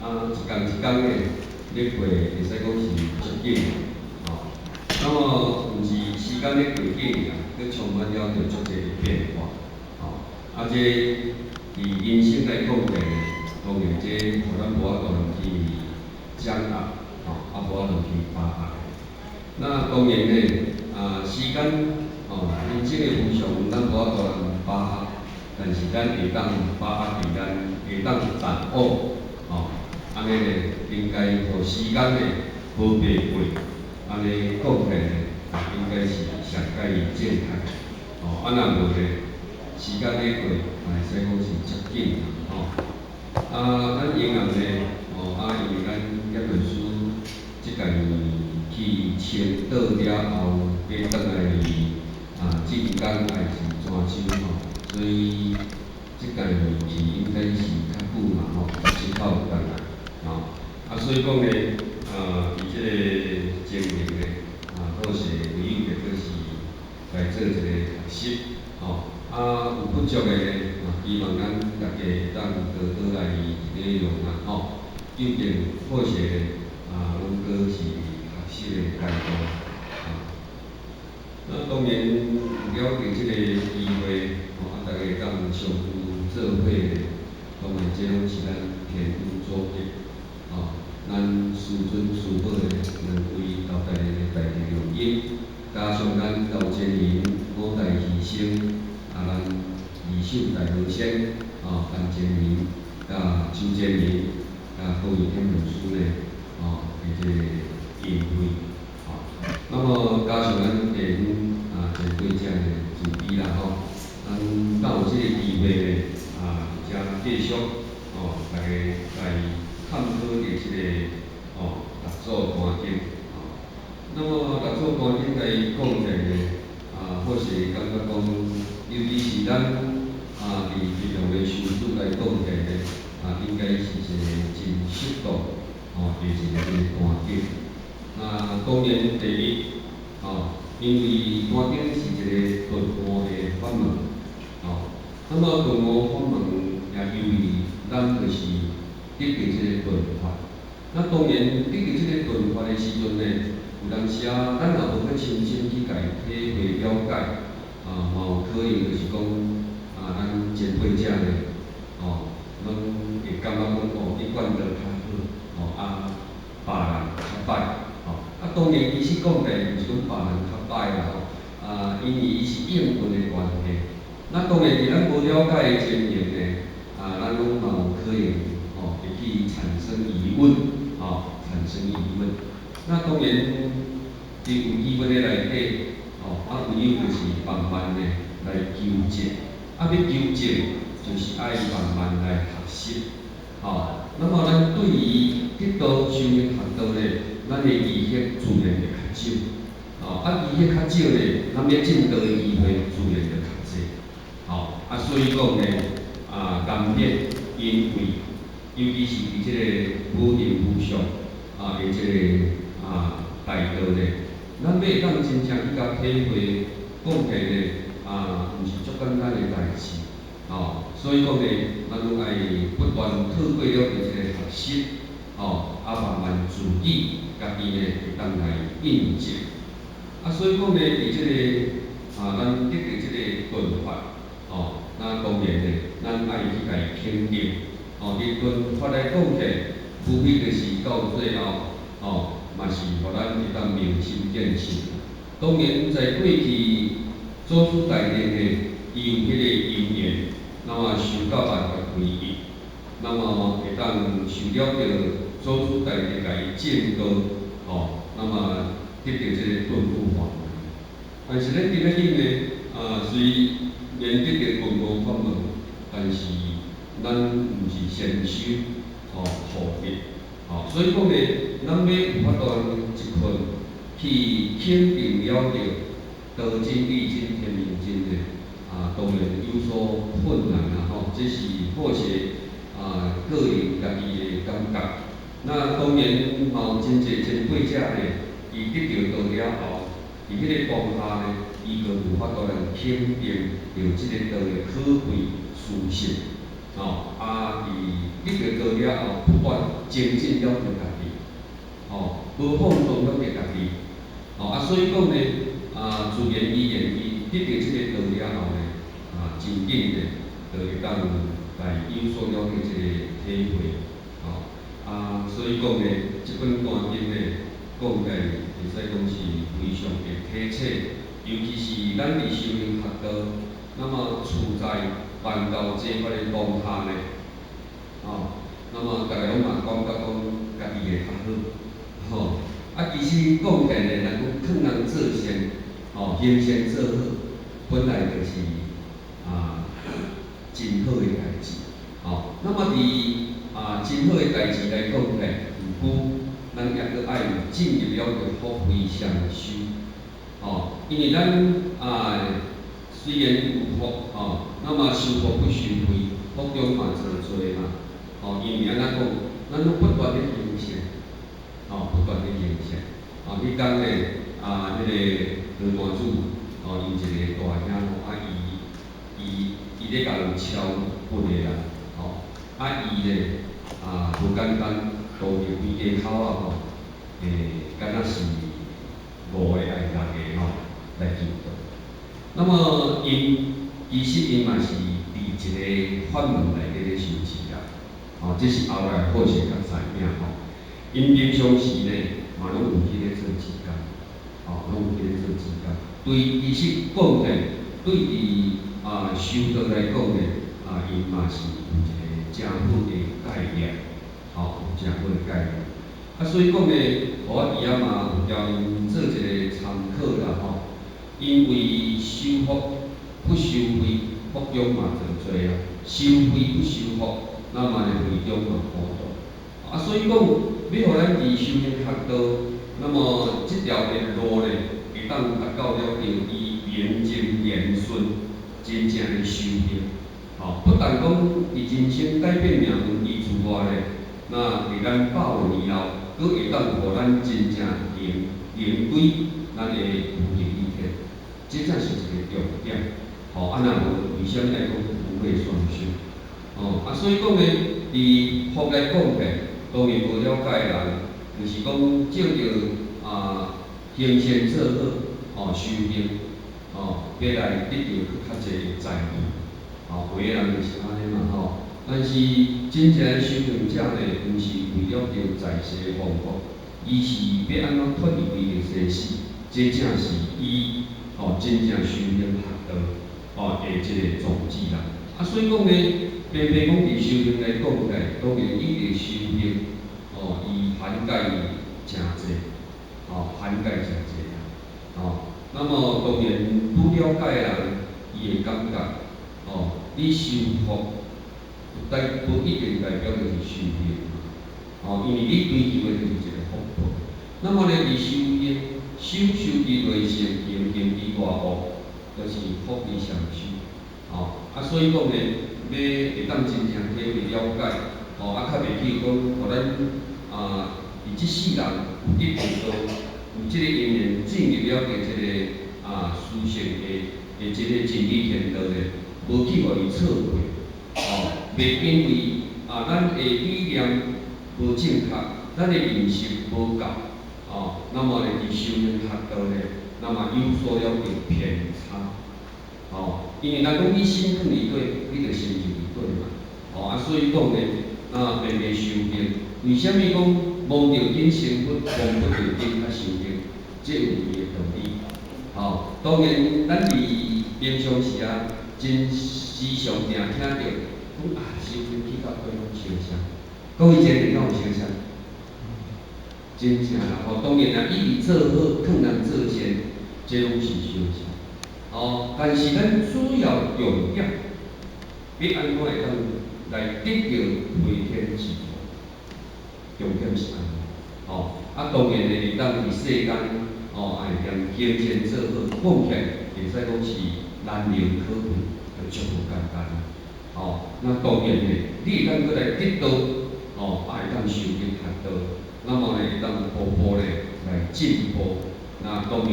一工一工诶，咧过会使讲是足紧吼。那么毋是时间咧过紧啊，佮充满了着足侪变化吼。这伫人生来讲咧，当然这互咱无法度去掌握吼，无法度去把握。那当然咧，时间人生诶无常，咱无法度把握，但是咱会当把握伫咱会当掌握安尼咧，应该互时间咧好白过，安尼讲起来咧，应该是上介正确。若无咧，时间咧过，会使讲是足紧咱英人咧，因为咱遐本书即家去签到了后，要转来进工还是泉州所以即家是应该是较久嘛17口转来所以讲咧，伊即个经历咧，好势唯有咧，就是来做一个学习有不足的咧，希望咱大家会当多多来内容究竟好势咧，拢搁是学习的阶段那当然了解即个机会，大家会当相互做伙咧，当然这拢是咱天父所给咱师尊师母咧，两位交代的大家录音，加上咱刘建仁五代牺牲，咱二手大和先陈建仁、周建仁，各位天文书咧，这个宴会那么加上咱前前几只的主题啦咱有这个机会咧，才继续大家来探讨着这个六祖观经那么六祖观经来讲起来咧，或是感觉讲，尤其是咱伫平常的修持来讲起来咧，应该是一个真适当的一个观经。当然第一因为观经是一个顿悟的法门那么顿悟法门也意味咱就是得到这个顿法。那当然得到这个顿法的时阵呢，有当时咱若无去亲身去家体会了解，嘛有可能就是讲咱前辈者呢，拢会感觉讲你管得较好，别人较歹当然伊是讲的毋是讲别人较歹啦因为伊是应分的关系。那当然伫咱无了解的前面呢，咱拢嘛有可能会去产生疑问产生疑问。那当然，伫有疑问的内底唯有就是慢慢的来纠正。要纠正，就是爱慢慢来学习。那么咱对于得到修行学道咧，咱的疑惑自然会较少。疑惑较少咧，咱要进道的机会自然就较济。所以讲咧，难免因为，尤其是伫即个普天无上的即个大道咧，咱要当真正去甲体会，讲起咧，毋是足简单的代志。所以讲咧，咱拢爱不断透过了伫即个学习，慢慢自己家己咧会当来印证。所以讲咧，伫即个咱得到即个顿法，那当然咧，咱爱去家己肯定。伫顿法来讲起，无非就是到最后，嘛是互咱会当明心见性。当然，在过去祖师大德咧，伊有迄个因缘，那么受到万法归依，那么会当受了着祖师大德家己证道，那么得到这个顿悟法门。但是咱今仔日呢，虽然得到顿悟法门，但是咱毋是先修后学。所以讲咧，咱要有法度一困去肯定了着道真理真天命真咧，当然有所困难这是或许个人家己的感觉。那当然嘛有真侪前辈者咧，伊得到道了后，伫迄个当下咧，伊就有法度来肯定着即个道的可贵殊胜。你得到了后，不断精进了着家己，无放纵了着家己，所以讲呢，自然而然伊得到即个道了后呢，真紧的就会当来有所了解即个体会，所以讲呢，即本单经呢，讲起会使讲是非常的贴切，尤其是咱伫修行学道，那么处在万道皆法的当下呢，那么大家拢嘛感觉讲家己会较好，其实讲起来，咱讲劝人做善，行善做好，本来就是真好的代志，那么伫真好的代志来讲起，毋过咱也搁爱有进入了着福慧双修，因为咱虽然有福，那么修福不修慧，福中嘛真多嘛，因为安怎讲，咱拢不断的行善，不断的行善，迄天咧，迄个罗汉主，因一个大兄，伊咧甲人敲骨的啦，伊咧无简单，渡入规家口吼，敢若是5个还是6个来救到。那么其实因嘛是伫一个法门内底咧修持啦，这是后来好势较知影因平常时呢，嘛拢有去咧做志工，拢有去咧做志工。其实讲起，对伫修道来讲呢，因嘛是有一个正好的概念，有正好的概念。所以讲呢，我伊嘛有交因做一个参考啦，因为修福不修慧，福中嘛真多修慧不修福，那么呢慧中嘛孤独。所以讲，要互咱伫修行学道，那么这条的路呢，会当达到了着伊明净言顺，真正的修行。不但讲伊人生改变命运以除外咧，那伫咱百年以后，佫会当互咱真正回归咱的无形一体，这才是一个重点。若无为什么来讲不会双修？所以讲呢，伫福来讲起，当然无了解的人，就是讲照着行善做好，修行，要来得到较侪的财富，有的人就是安尼嘛但是真正的修行者呢，毋是为了着在世的丰富，伊是要安怎脱离规个世事，这正是伊真正修行学道的一个宗旨啦。所以讲呢，偏偏讲伫修行来讲起，当然伊个修行，伊涵盖诚济，涵盖诚济啦，那么当然拄了解的人，伊会感觉，你修福，不一定代表就是修行，因为你追求的就是一个福报。那么呢，伫修行，修之内圣，行之外物，就是福慧双修。所以讲呢，要会当真正体会了解，较袂去讲，互咱伫即世人有得到有即个因缘进入了解即个殊胜的即个真理天道咧，无去互伊错过，袂因为咱的理念无正确，咱的认识无够，那么呢，伫修行学道咧，那么有所了解偏差。因为咱讲你心放伫对，你就心就伫对嘛。所以讲呢，慢慢修行，为什么讲望着因成佛，望不着因较修行？这有伊的道理。当然，咱伫平常时真时常定听到，讲修行去到对拢相像，讲伊这个哪有相像？真正啦，当然啦，伊做好，劝人做善，这拢是相像。但是咱主要重点，要安怎会当来得到回天之福？重点是安怎？当然呢，会当伫世间，会用行善做好，讲起来会使讲是难能可贵，就足无简单。那当然呢，你会当过来得到，会当修行学道，那么呢，会当步步咧来进步。那当然。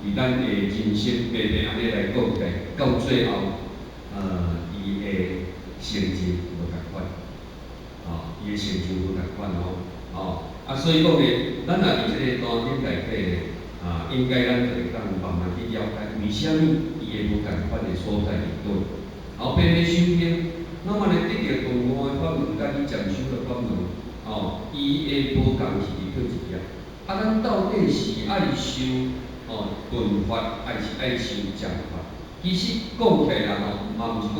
伫咱的人生慢慢安尼来讲起，到最后，伊会成就无共款，伊的成就无共款所以讲咧，咱若伫即个单点内底咧，应该咱就会当慢慢去了解，为虾米伊会无共款的所在伫倒，变咧修行，那么咧得到顿悟的法门，甲你禅修的法门，伊的无共是伫倒一点。咱到底是爱修顿法，还是爱修禅法？其实讲起来嘛毋是讲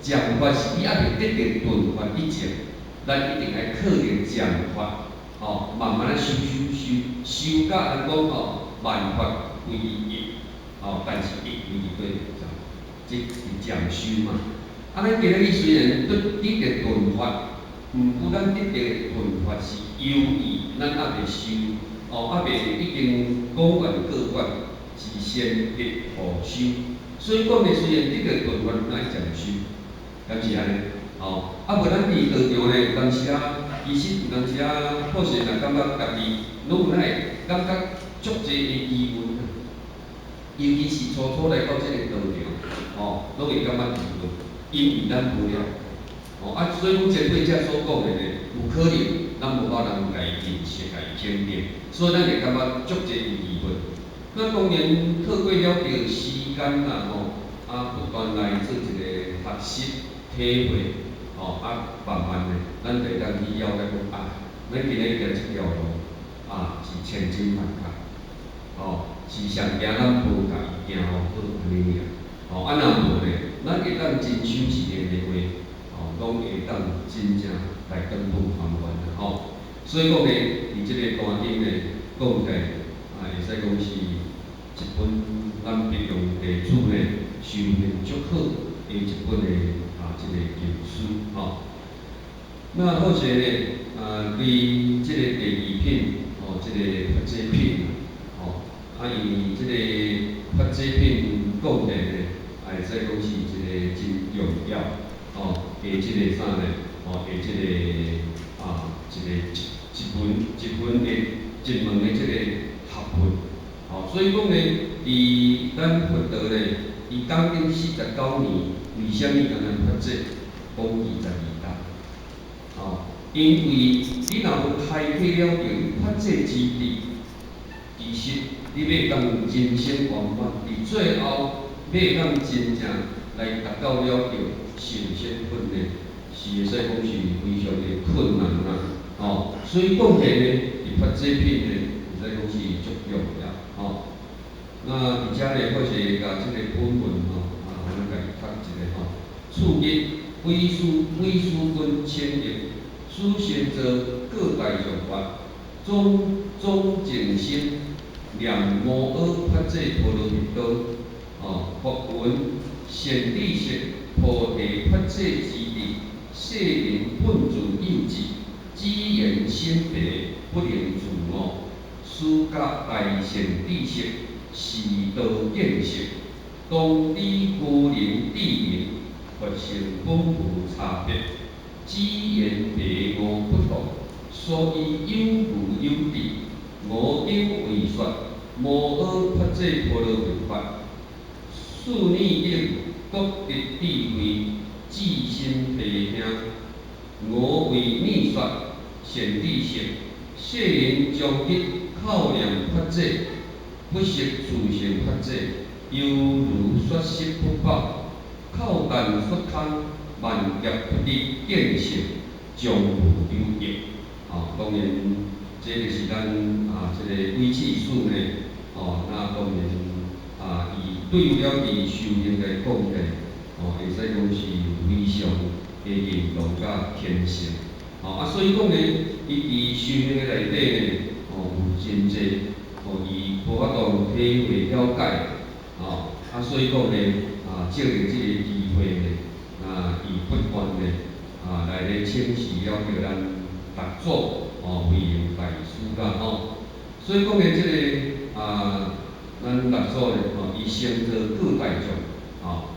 禅法是你还未得到顿法以前，咱一定要靠着禅法，慢慢修到咱讲万法归一，但是一归对即是禅修嘛。咱今日虽然得到顿法，毋过咱得到顿法是由于咱还未修。还未已经讲完过关，是先得后修。所以讲咧，虽然得到顿法，咱爱禅修，敢是安尼？无咱伫道场咧，有当时其实有当时好势若感觉家己拢有感觉足侪的疑问，尤其是初来到即个道场，拢会感觉疑问，因为咱无了。所以阮前辈遮所讲的咧，有可能咱无法通家己认识、家己肯定，所以咱会感觉足侪疑问。那当然透过了着时间不断来做一个学习、体会，慢慢的，咱就会当去了解讲咱今日行即条路是千真万确，是上行咱无家己行好安尼尔。若无咧，咱会当真修持的话。拢会当真正来根本还原所以讲咧，伫即个单点咧讲起来，会使讲是一本咱必用地主咧修行足好的一本的即个经书那好势咧，对即个第二品即个发济品伊即个发济品讲起来咧，会使讲是一个真重要即个啥咧？即个一门的即个学问所以讲咧，伫咱佛道咧，伊讲紧49年，为虾米敢若发济讲22担？因为你若要开启了着发济之地，其实你要当人生圆满，伫最后要当真正来达到了着成仙本咧，是会使讲是非常的困难所以讲起咧，伫发济品咧，会使讲是足重要那而且咧，或是甲即个本文咱家己读一下次日，为师分千亿，书贤者各代上法，中正心，念摩诃发济波罗蜜多，佛闻显地识，菩提发济之地，世人本自应记，只言心白，不能自我。书甲大显地识，是道见识，当知个人地名，佛性本无差别。只言白我不同，所以有无有地，我应为说。摩诃发济波罗蜜法，数念应各得智慧，至心提醒。我为念说显地识，世人将日靠念发济，不识自性发济，犹如说食不饱，靠但说空，万劫不得见性，将无有益。当然，这个是咱这个归次数呢。那当然伊对了伫修行来讲起来，会使讲是非常的认同甲虔诚。所以讲呢，伊伫修行的内底呢，有真济，伊无法度体会了解，所以讲呢，借着即个机会呢，伊不断的来咧请示了着咱六祖慧能大师所以讲呢，即个咱六祖咧，伊先做各大众，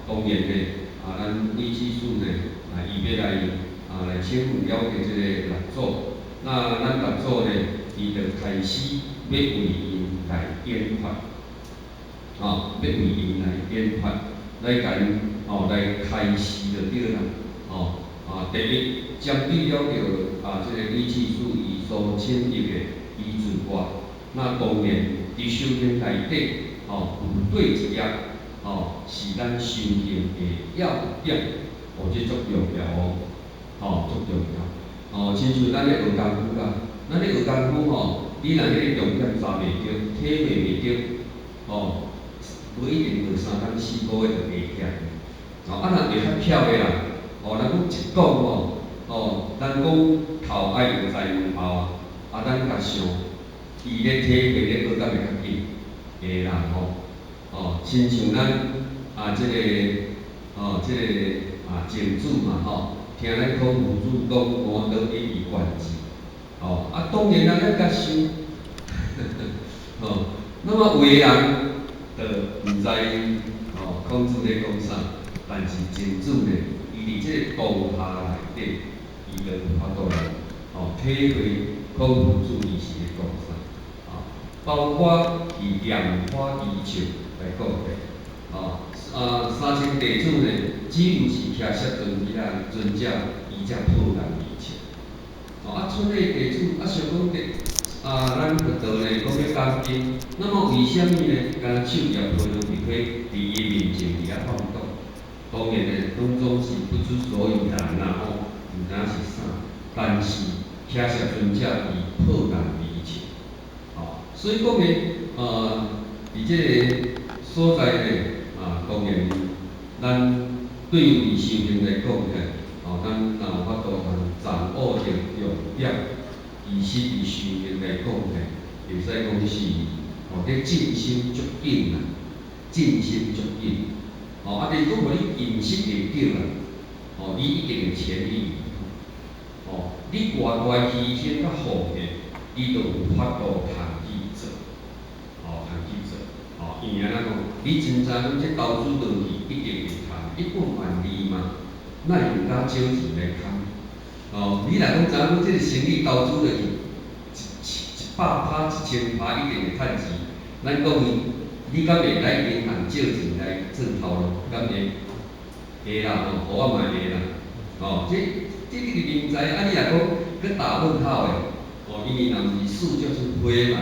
当然咧，咱为师师咧，伊要来请问了解即个六祖，那咱六祖咧，伊就开始要为因来演法，要为因来演法，来甲因来开示就对啦，第一，针对了这个李技术伊所请入的遗嘱歌，那当然伫修行内底，有对一页，是咱修行的要点，这足重要足重要。亲像咱咧学功夫啦，咱咧学功夫你若迄个重点抓袂着，体会袂着，不一定就3天4个月就会起来。若袂较巧的人，咱讲一讲咱讲头爱用在门后咱甲想，伊咧体会咧学敢会较紧，会啦亲像咱这个净土嘛听咱孔夫子讲满道一以贯之，当然咱甲想，那么有的人就毋知孔子咧讲啥，但是净土咧，伊伫这个当下内底，伊就有法度来体会孔夫子伊是咧讲啥，包括以量化依照来讲的，三清弟子呢，只有是徛摄尊者，尊者伊才破难离情。剩个弟子想讲咱佛道呢讲要讲经，那么为什么呢？干手也不能离开伫伊面前伫遐放荡？当然呢，当中是不知所以然毋知是啥，但是徛摄尊者伊破难离情，所以讲呢，伫这个所在呢，当然咱对于修行来讲呢，咱若有法度通掌握着重点，其实伫修行来讲呢，会使讲是咧尽心足紧尽心足紧，如果互你认识会到啦，你一定会全力以赴，你外大牺牲甲奉献，你就有法度通去做，因为安怎讲，你真知影这投资落去一定会赚，1本万利嘛，哪会毋敢少钱来砍？你若讲知影这个生意投资落去，100%、1000%一定会赚钱。咱讲你敢会来银行借钱来做头路？敢会？会啦互我嘛会啦。这你就明知，你若讲去打问号的，因为若毋是水就是灰嘛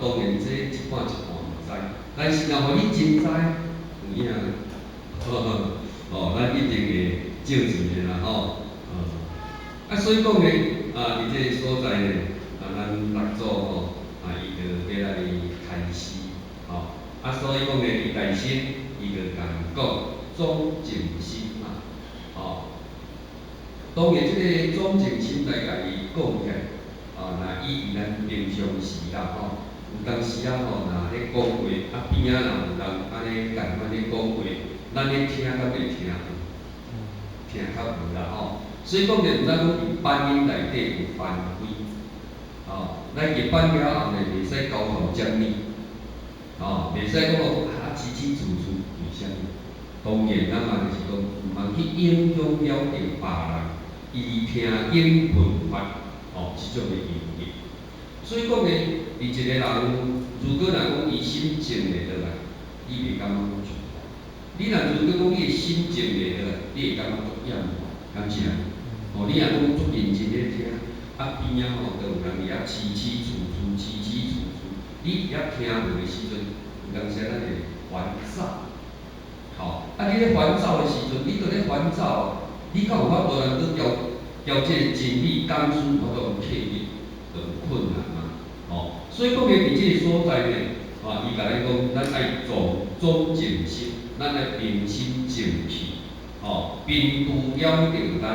当然这一半毋知，但是若互你真知，有影咱一定会借钱的啦所以讲呢，伫这个所在呢，咱六祖伊就要来开示所以讲呢，伊内心伊就甲人讲总静心当然，这个总静心来甲伊讲起来，若以咱平常时啦有当时若咧讲话，边若有人安尼共款咧讲话，咱咧听敢会听听较无啦所以讲着毋知讲伫班音内底有犯规，咱入班了后呢，袂使高头尖利，袂使讲起起楚楚，为虾米？当然咱嘛就是讲，毋通去影响了着别人，伊听因闻法，即种的言语。所以讲呢，伫一个人如果若讲伊心静袂落来，你袂感觉足烦；你若如果讲你的心静袂落来，你会感觉足厌烦，敢是啊？你若讲足认真咧听，边就有人伫遐起起楚楚，你伫遐听无的时阵，有当时咱会烦躁。你咧烦躁的时阵，你伫咧烦躁，你敢有法度通去调这个真理讲出法度客气，就有困难嘛。所以讲咧，伫这个所在呢，伊甲咱讲，咱爱总静心，咱爱平心静气，并除了着咱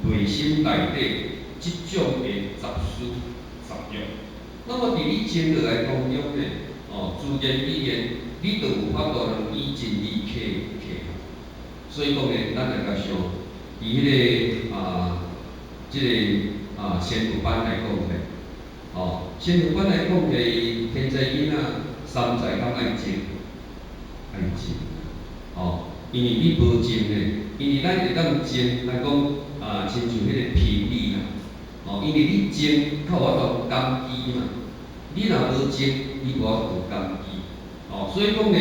内心内底即种的杂思杂欲。那么伫你静落来当中呢，自然而然，你就有法度通以真理客合。所以讲呢，咱来甲想，以迄个即个仙徒班来讲呢，仙徒班来讲呢，天灾囡仔三在较爱静，因为你无静呢，因为咱会当静来讲亲像迄个频率啦，因为你静较有法度感知嘛，你若无静，你无法度感知，所以讲呢，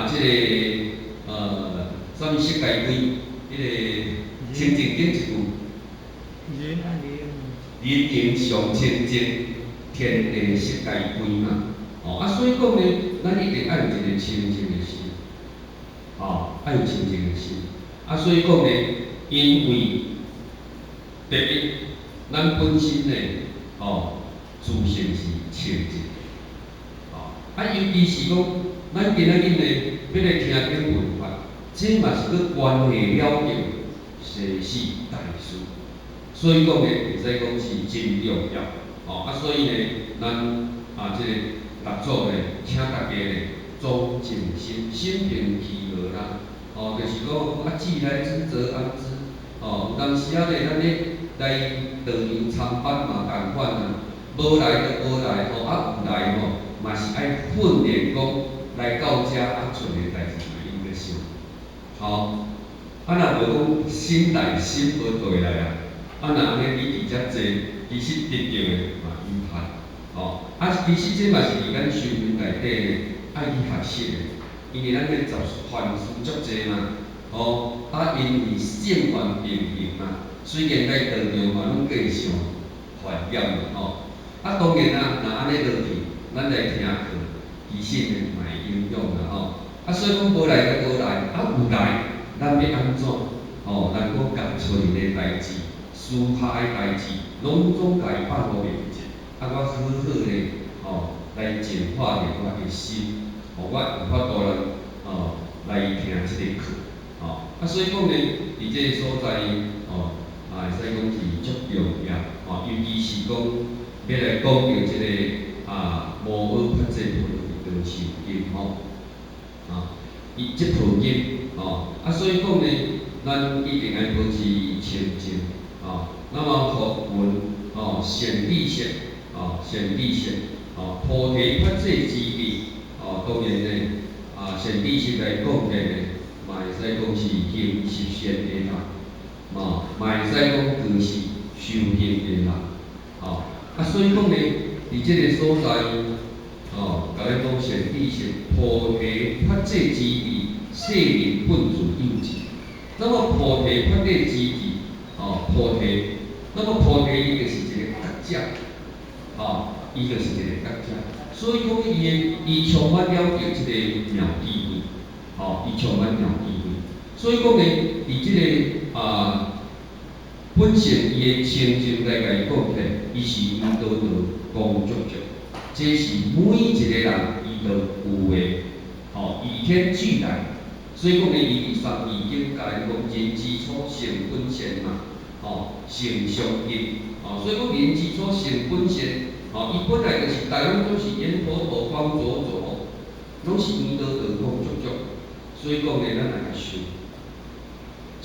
即个啥物色界规，迄个清净经一句，人形上清净，天地悉皆归嘛。所以讲呢，咱一定要有一个清净的心，要有清净的心。所以讲呢，因为第一，咱本身呢，自性是清净，尤其是讲，咱今仔日呢，要来听经闻法，这嘛是去关系了着生死大事，所以讲呢，会使讲是真重要。所以呢，咱这个六祖呢，请大家呢，总静心，心平气和啦。就是讲既来之则安之。有当时啊呢，咱来道场参拜嘛，共款啊。无来就无来，有来嘛是爱训练讲来到遮出的代志嘛，应该想。若无讲心内心无对来若安尼比较济，其实得到的嘛有限。其实这嘛是伫咱修行内底爱去学习的，因为咱咧造凡事足济嘛。因为性缘平平嘛，虽然在道场嘛，拢计上烦厌嘛。当然若安尼落去，咱来听课，其实呢嘛会影响啦。所以讲无来就无来，有来，咱要安怎？咱讲家厝里的代志、私下的代志，拢总甲伊放互面前。我好好的来净化着我的心，我有法度来听这个课。所以讲呢，伫这个所在会使讲是足重要。尤其是讲要来讲到这个无我法制菩提道次经伊这部经所以讲呢，咱一定要保持清净那么学闻显理性显理性菩提法制之理当然呢显理性来讲呢，嘛会使讲是行实现的啦，嘛会使讲就是修行的啦。所以讲呢，伫这个所在甲咱讲显理性菩提法制之理。世人本自有之。那么菩提法界之义，菩提，那么菩提伊就是一个觉者，伊就是一个觉者。所以讲伊充满了着即个妙智慧，伊充满妙智慧。所以讲呢，伫即个本性伊的清净来甲伊讲起，伊是伊道道光足足，这是每一个人伊都有的，与天俱来。所以讲呢，伊第三义经甲咱讲人之初性本善嘛，性相应。所以讲人之初性本善，伊本来就是大拢都是圆陀陀、方浊浊，拢是圆道道、光足足。所以讲呢，咱来修，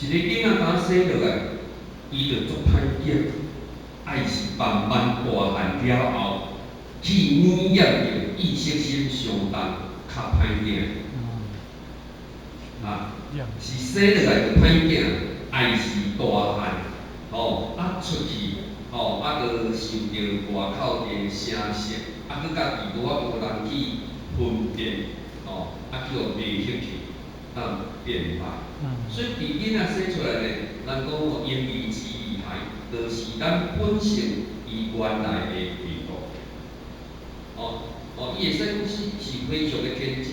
一个囡仔刚生落来，伊就足歹教，爱是慢慢大汉了后，去染染着意识心上重，较歹行。是生落来就歹囝，爱是大汉，出去，就受着外口的声色，佮家己拄无人去分辨，去互迷失去，变坏。所以伫囡仔生出来呢，咱讲因为之厉害，就是咱本性伊原来的味道。伊会使讲是非常的天真。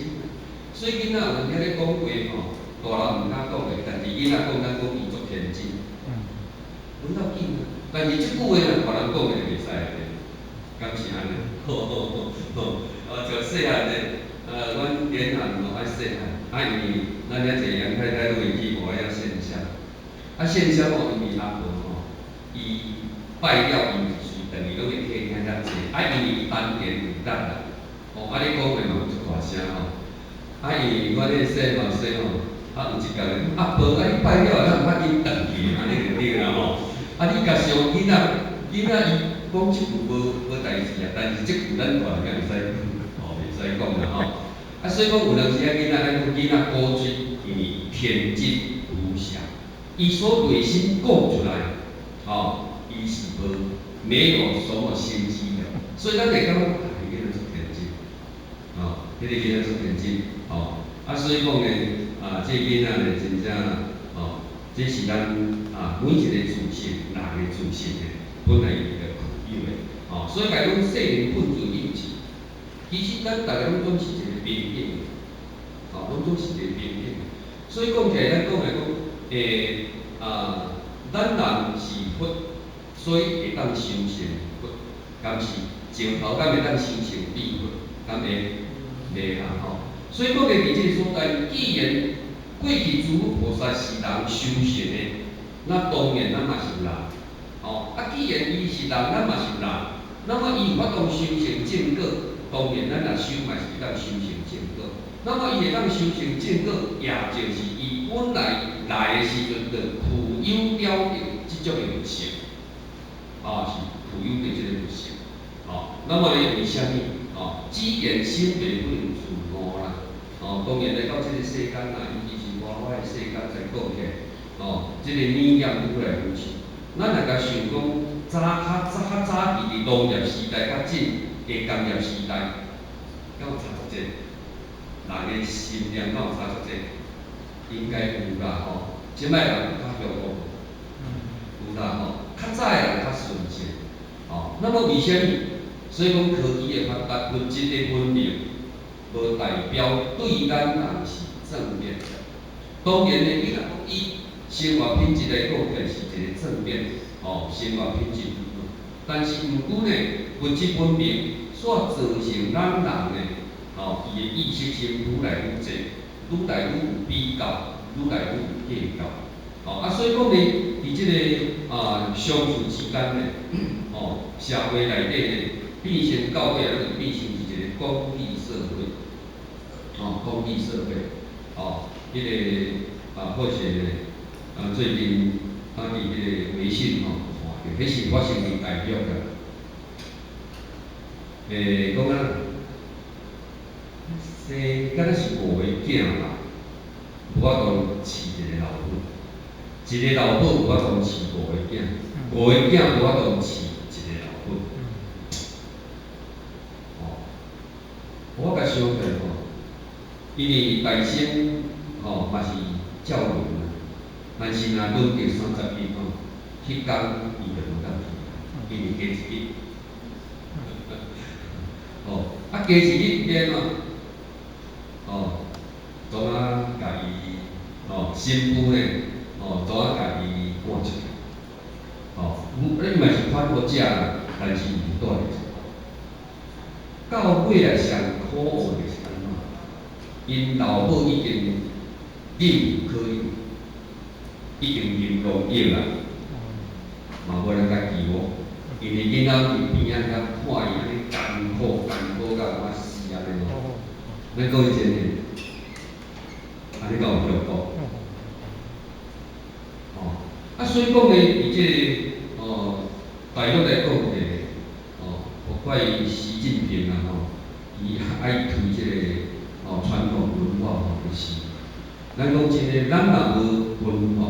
所以囡仔有人遐咧讲过大人毋敢讲的，但是囡仔讲咱讲伊足天真，阮要紧啊。但是即句话若大人讲的就袂使的，敢是安尼？就细汉的，阮囡仔爱细汉，因为咱遐济杨太太都会去学遐现象，现象因为阿婆伊拜了伊就是等于拢会听遐济，因为伊丹田有力啦，你讲话嘛足大声因为我咧细有一工阿婆你拜了，咱较紧转去，安尼就对啦你家上囡仔伊讲即句无代志但是即句咱大人袂使讲啦所以讲有当时囡仔咱讲囡仔古锥，因为天真无邪，伊所内心讲出来，伊是没有什么心机的，所以咱会感觉囡仔是天真，迄个囡仔是天真，所以讲呢，这囡仔呢真正这是咱每一个自性，人的自性的，本来伊就具有的，所以讲讲世人本自有志，其实咱大家拢总是一个平等的，拢总是一个平等的。所以讲起来，咱讲来讲，咱人是佛，所以会当修成佛，敢是前头敢会当修成必佛，敢会袂啦吼。所以讲嘅伫即个所在，既然过去诸佛菩萨是人修成的，那当然咱嘛是人，既然伊是人，咱嘛是人，那么伊有法度修成正果，当然咱若修嘛是当修成正果。那么伊会当修成正果，也就是伊本来来的时阵就具有了着即种的佛性，是具有着即个佛性。那么呢，为虾米？既然心地不能自我啦，当然来到即个世间啦，尤其是外的世间才讲起来，即个念念愈来愈深。咱若甲想讲，较早期伫农业时代较近的工业时代，敢有差足济？人的心念敢有差足济？应该有啦吼。即摆人较向往，有啦吼。较早的人较纯净，那么为虾米？所以讲科技的发达，物质的文明，无代表对咱人是正面的。当然呢，你若讲以生活品质来讲，是一个正面，生活品质。但是毋过呢，物质文明所造成咱人呢，伊的意识性愈来愈济，愈来愈有比较，愈来愈有计较。所以讲呢，伫即个相处之间呢，社会内底呢，变成到尾就变成是一个功利社会，功利社会，迄个或者最近伫迄个微信迄是发生伫大陆个，讲啊，敢若是5个囝吧，有法度饲一个老母，一个老母有法度饲5个囝，5个囝无法度饲一个老母。我甲想起来因为大生嘛是照顾嘛，但是若轮到30日迄天伊就无当去，因为加一日。加一日变总啊家己新妇呢，总啊家己赶出去，伊嘛是反好食啦，但是毋住咧。到尾啊，上可恶的是安怎？因老母已经忍无可忍，已经忍落药啦，嘛无人家治我，因为囡仔伫边仔甲看伊安尼艰苦到有法死安尼咯。咱讲以前呢，安尼敢有效果？所以讲呢，伫即个大陆来讲呢，包括习近平啊伊爱推即个传统文化就是咱讲真个，咱若无文化，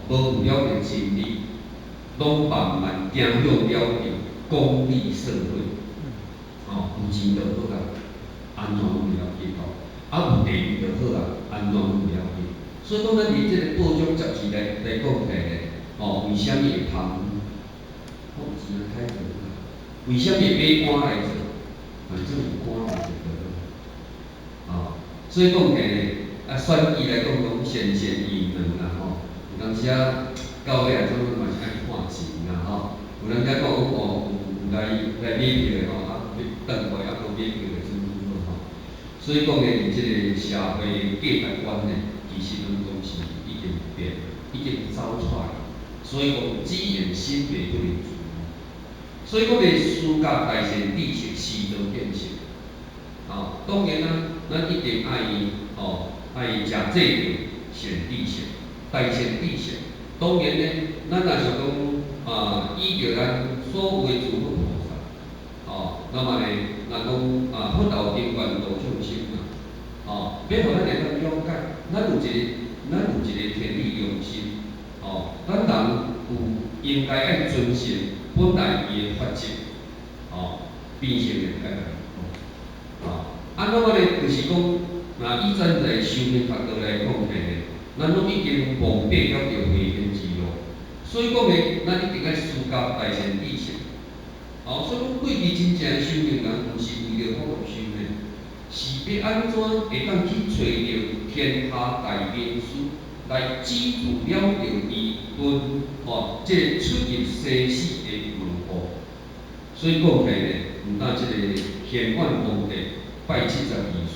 无有了着真理，拢慢慢走向了着功利社会，有钱就好啦，安怎拢袂要紧有地位就好啦，安怎拢袂要紧。所以讲，咱伫即个报章杂志来讲起来呢，为虾米会贪？有钱开就好啦，为虾米买官来做？反正有官就得了，所以讲起来选举来讲先赢两啦有当时到尾总嘛是爱看钱啦有人家讲有来买票的等下还无买票的真好所以讲呢，伫即个社会价值观呢，其实拢是已经变，已经走出来。所以讲，既然心地不能自我，所以讲呢，儒家大善知识，师道见性。当然啦，咱一定爱食制度，善知识，大善知识。当然呢，咱若是讲依着咱所有的诸佛菩萨，那么呢，若讲佛道因缘度众生要互咱会当了解，咱有一个天理良心，咱人有应该爱遵循本来伊的法则，变成的该那么呢，就是讲，以咱在修行法道来讲起来，咱拢已经忘记了着回天之路。所以讲咧，咱一定爱思考大善知识。所以讲过去真正修行人，毋是为了福修呢，是要安怎会当去找着天下大名师来指助了着伊顿即出入生死的门户。所以讲起咧，毋但即个显愿皇帝拜72师，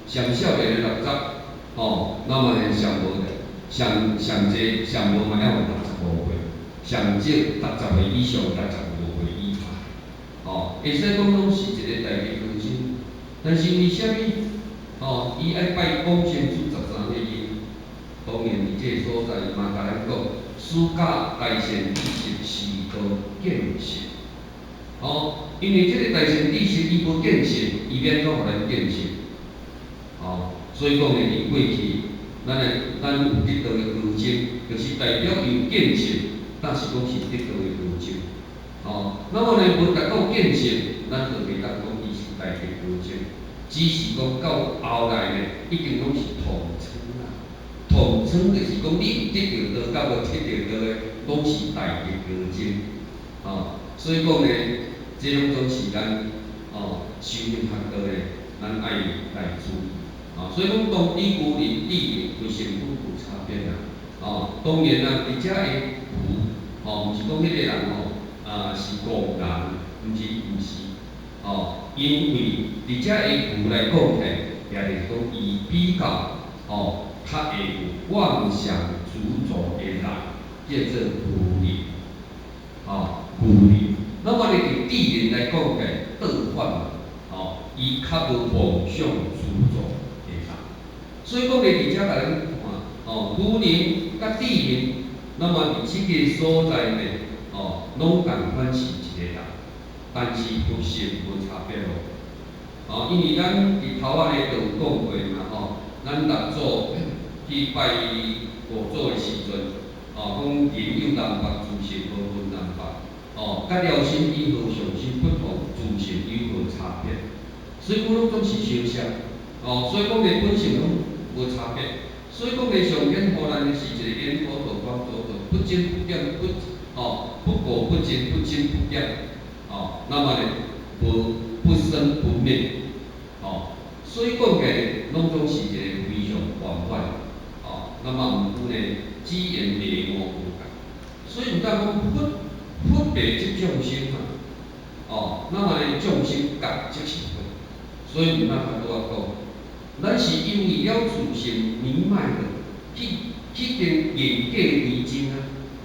上少年的60，那么呢上无上济上无嘛要有65岁，上少60岁以上，65岁以下，会使讲拢是一个大吉高僧。但是为虾米？伊爱拜广生主13个因，当然伫这个所在嘛，甲咱讲，暑假大善知识是道见识。因为这个大善知识伊无见识，伊免讲互咱见识。所以讲呢，伫过去，咱有得到的高僧，就是代表伊有见识，但是讲是得到的高僧。那么呢，无达到见识，咱就袂当讲伊是大吉高僧。只是讲到后来呢，已经拢是统称啦。统称就是讲你有得到甲无得到的，拢是大吉高僧。所以讲呢，这种总是咱修行学道的，咱爱来注意。所以讲当地古人地名为成分有差别啦。当然啦，而且的古，毋是讲迄个人是古人，毋是。因为伫遮的古来讲起，也就是讲伊比较较会有妄想执着的人，叫做古人。古人。那么呢，伫地人来讲起，倒反伊较无妄想执着的人。所以讲咧，伫遮甲咱看，古人甲地人，那么伫即个所在呢，拢共款是一个人。但是不是无差别咯？因为咱伫头仔咧就有讲过嘛，咱六祖去拜五祖的时阵，讲人有南北，自性无分南北，甲了生以后上心不同，自性有无差别？所以讲拢总是相像，所以讲咧本性拢无差别。所以讲咧上天互咱的是一个因果道光道道，不增不减，不果不增，不增不减。那么呢，不生不灭，所以讲起来，拢总是一个非常圆满，那么毋过呢，只言迷悟无共，所以毋但讲佛白即众生那么呢，众生共即是佛，所以毋但法拄仔讲，咱是因为了自性明迈的，去定严格为真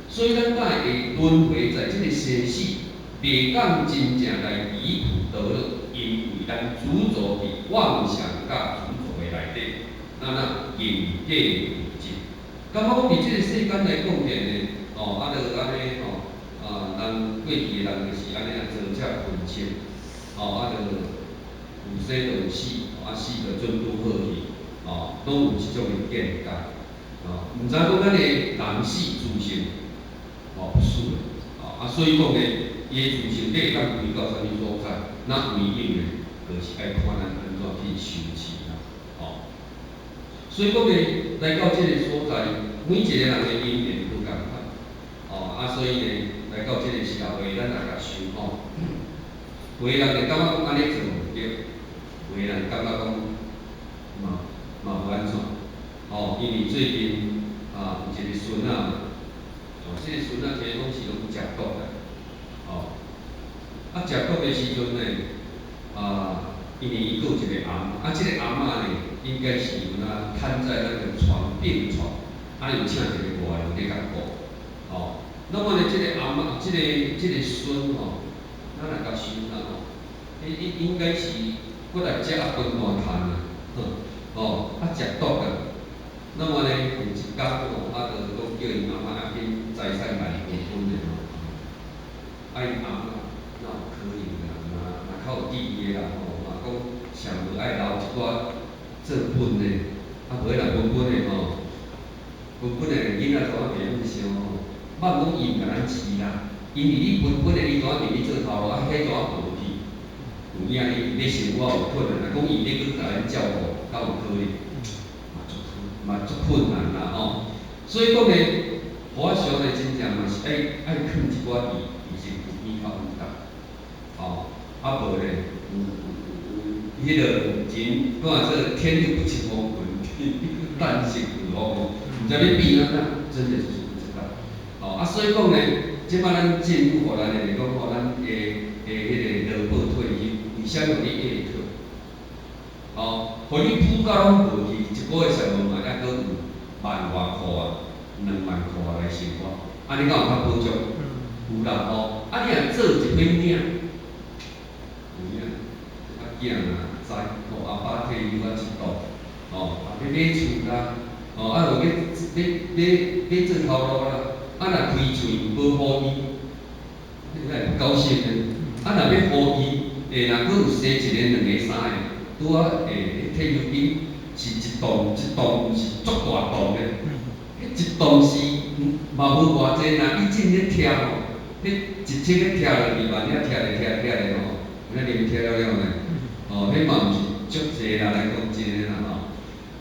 所以咱才会轮回在即个生死。袂当真正来离苦得乐，因为咱执着伫妄想甲执着的内底，那严格为真。咁我讲伫即个世间来讲起呢，就安尼人过去的人就是安尼做遮分清，就有生就有死，死就准拄好去，拢有即种的见解。毋知讲咱的人死自性，不死的，所以讲呢。伊的自性会当归到啥物所在？那唯一的，就是爱看咱安怎去修持啦。所以讲咧，来到即个所在，每一个人的因缘都共款。所以呢，来到即个时候，咱来甲想有个人就感觉讲安尼做毋对，有个人感觉讲嘛无安怎。因为最近有一个孙即个孙其实拢是拢食毒的。食毒的时阵呢，因为伊有一个阿嬷，即个阿嬷呢，应该是有瘫在那个病床，有请一个外人咧甲顾，那么呢，即个阿嬷，即个孙咱来甲想啦应该是过来食饭大摊啦，食毒的，那么呢，有一天就讲叫伊阿嬷要紧财产来分的伊阿嬷。那有可能啦，若较有智慧的人嘛讲上无爱留一寡做本的，无若本的本的囡仔怎啊袂忝伤莫讲伊毋甲咱饲啦，因为你本的你怎啊袂去做头路，迄怎啊无去？有影你生活有困难，若讲伊要去甲咱照顾，敢有可能？嘛足困难啦所以讲呢，我想呢，真正嘛是爱囥一寡伫身躯边较有值，吼，啊无咧，迄个钱，讲说天地不亲风云，但是有风，毋知要变啊哪，真的就是不知道。哦，啊，所以讲呢，即摆咱政府互咱的讲，互咱迄个劳保退休，为啥互你下退？哦，互你补到拢无去，一个月上无嘛，还佫有万外箍啊，2万箍啊来生活，啊，你敢有较保障？有啦吼，啊，你若做一片领，有影，啊囝啊知，吼阿爸退休啊一度，吼，啊要买厝啦，吼啊有要做头路啦，啊若开喙无互伊，你会不高兴呢？啊若要互伊，若佫有生一个、2个、3个，拄啊退休金是一栋是足大栋的，迄一栋是嘛无偌济，若以前咧拆吼。迄一千个拆落去，万了拆咧吼，那连拆了呢，哦，迄嘛毋是足济啦，来讲真诶啦吼，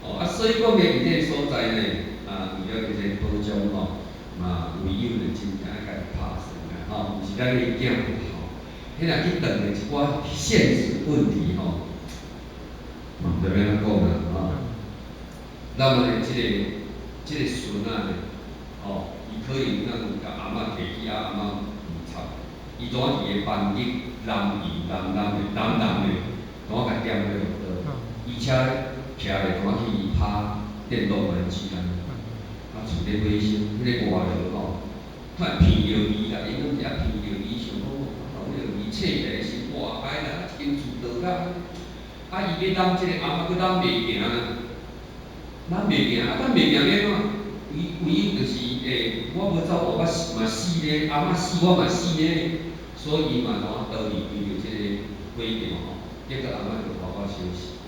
哦啊，所以讲呢，伫这个所在呢，啊，为了即个保障吼，嘛唯有呢真正爱家己拍算啦，吼，毋是咱个囝不好，迄若去断了一寡现实问题吼，嘛毋知要安怎讲啦，吼，那么呢，即个孙仔呢，哦，伊可以咱有甲阿嬷提起阿嬷。伊怎伫个班级蓝的，怎甲点落落，而且徛咧怎去拍电动玩具啊，啊厝咧尾声，迄个外头吼，看闻着伊啦，因拢是啊闻着伊，想讲哦，迄个伊册起来是外摆啦，一间厝倒甲，啊伊要揽即个阿嬷，佫揽袂行啦，咱袂行，啊咱袂行要怎？唯一就是我无走，我嘛死咧，阿嬷死我嘛死咧。所以嘛，怎倒去为着即个规定吼，结果阿嬷就好好休息。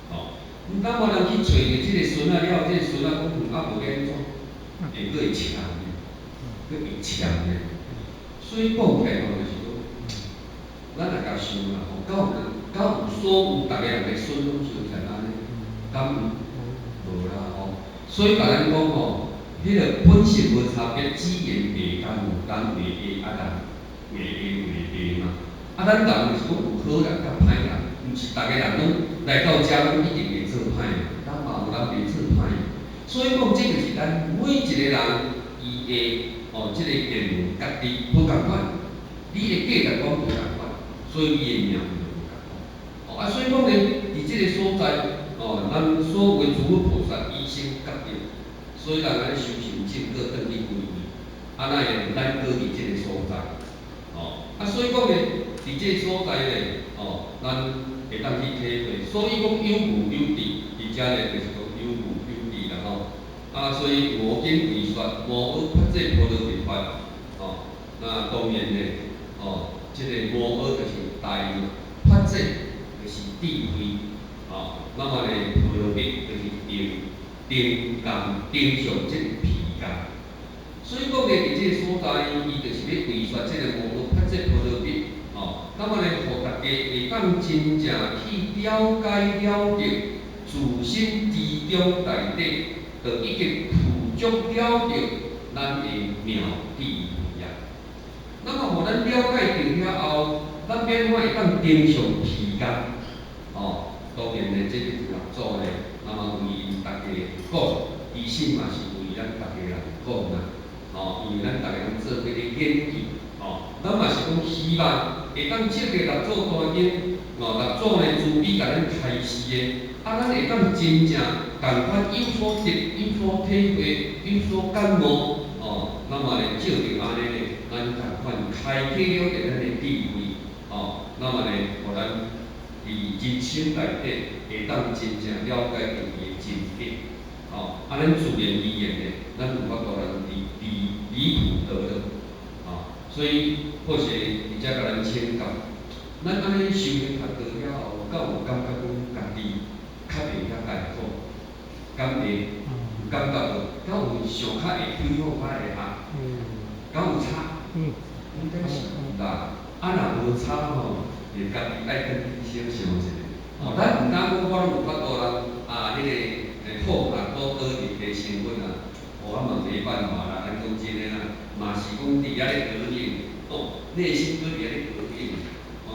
哦，毋当无人去找着即个孙仔了，即个孙仔讲啊无要安怎，会佫会呛呢，佫会呛呢。所以讲起来吼，就是讲，咱若甲想啦吼，敢有所有逐个人的孙拢像像安尼，敢有？无啦吼。所以甲咱讲吼，迄个本性无差别，只缘袂干有干袂下啊人。袂下嘛，啊，咱人就是讲有好人甲歹人，毋是逐个人拢来到遮拢一定会做歹人，咱嘛有人袂做歹人。所以讲，这就是咱每一个人伊的即个言论家己不共款，你的价值观不共款，所以你的命运就不共款。啊，所以讲呢，伫即个所在，咱所有的诸佛菩萨以身觉悟，所以咱安尼修行正果转去归位，啊，那会咱搁伫即个所在。啊，所以讲呢，伫这所在呢，咱会当去体会。所以讲有无有智，而且呢就是讲有无有智啦吼。啊，所以无经为说，无学发这菩提法。那当然呢，这个无学就是大悟，发这就是智慧。那么呢，菩提就是定感上这个皮感。所以讲呢，伫这个所在，伊就是要为说这个无学发这菩提法，那么呢，互大家会当真正去了解了解自身之中内底，就已经捕捉了解咱的妙智慧啊。那么，互咱了解着了后，咱免法会当登上皮感。当然呢，这个六祖呢，那么为大家讲，其实嘛是为咱大家人讲啦。因为咱逐个人做伙咧研究，咱嘛是讲希望会当借个六祖大经，六祖呢慈悲甲咱开示的，咱会当真正共款有所得、有所体会、有所感悟，那么呢，照着安尼呢，咱共款开启了咱的智慧，那么呢，互咱伫人生内底会当真正了解到伊的真谛，咱自然而然呢，咱有法度人离苦得乐，所以或许而且甲咱请教，咱安尼修行学到了后，敢有感觉讲家己较会晓家己好，敢会有感觉无？敢有上较会对好较会合？敢有差？应该是有啦。若无差吼，就家己爱跟己小想一下。咱毋敢讲我拢有法度人迄个好啊，多得一个成分啊。我嘛没办法啦，咱讲真诶啦，嘛是讲伫遐咧合应，内心搁伫遐咧合应，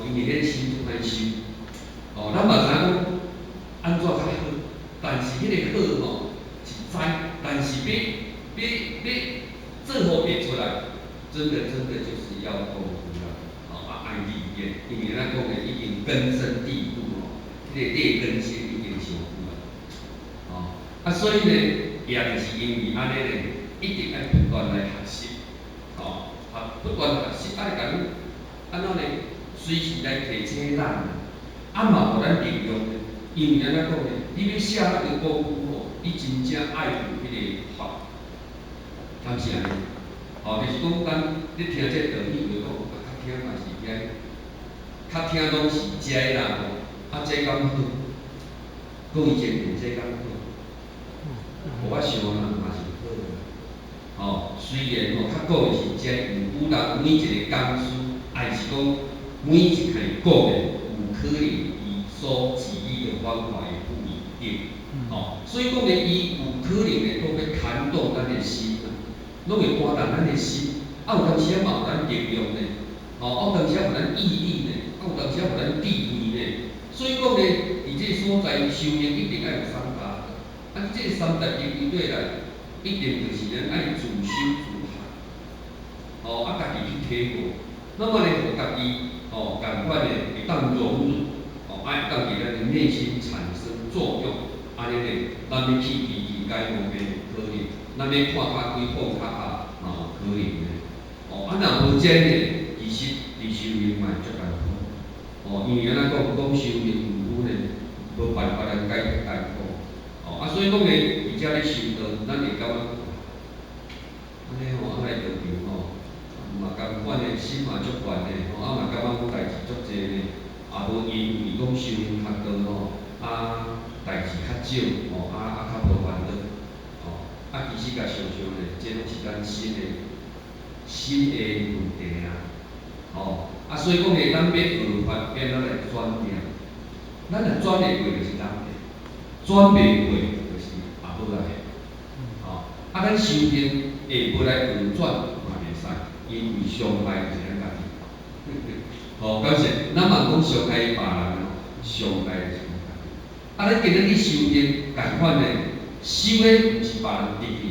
因为咱心中难修，咱嘛知影讲安怎较好，但是迄个好是知，但是要做好变出来，真的就是要功夫啦，爱历练，因为咱讲诶已经根深蒂固迄个劣根性已经上有啦，所以呢，也就是因为安尼咧，一定要不断来学习，不断学习，爱甲你安怎呢？随时来提醒咱，嘛互咱利用呢。因为安怎讲呢？你要写那个功夫你真正爱有迄个法，敢是安尼？就是讲咱你听这道理，就讲较听嘛是遐，较听拢是遮啦这敢好？讲以前念这敢好？我想啊嘛是好的。虽然较顾的是遮，有人每一个工书，还是讲每一项顾的有可能伊所给予的方法也不一定。所以讲呢，伊有可能会讲要牵动咱的心拢会带动咱的心。有当时啊嘛有咱力量呢，有当时啊有咱毅力呢，有当时啊有咱智慧呢。所以讲呢，伫这所在修行一定要有三大。这三大因对来，一定就是咱爱自修自学，家己去体会。那么呢，互家己共款呢会当融入，爱当伫咱的内心产生作用。安尼呢，咱要去理解方面有可能，咱要看较开放较下嘛有可能呢。若无这呢，其实伫修行嘛足艰苦。因为安怎讲修行有苦呢，无办法来解决艰苦。所以讲呢，伫遮咧修道，咱会感觉安尼安尼道场嘛共款的心嘛足悬的，嘛感觉讲代志足济呢，无因为讲修行学道代志较少，较无烦恼，其实甲想想呢，这拢是咱心的问题所以讲呢，咱要学法，变咱来转念，咱若转会过就是人的，转袂过就是无来的。咱修行下要来运转嘛袂使，因为伤害就是咱家己。感谢，咱嘛讲伤害别人，伤害就是咱家己。咱今日去修行，共款的修的毋是别人得去，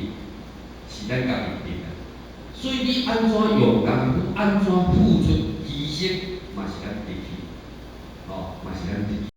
是咱家己得的。所以你安怎用功夫，安怎付出牺牲，嘛是咱得去，嘛是咱得去。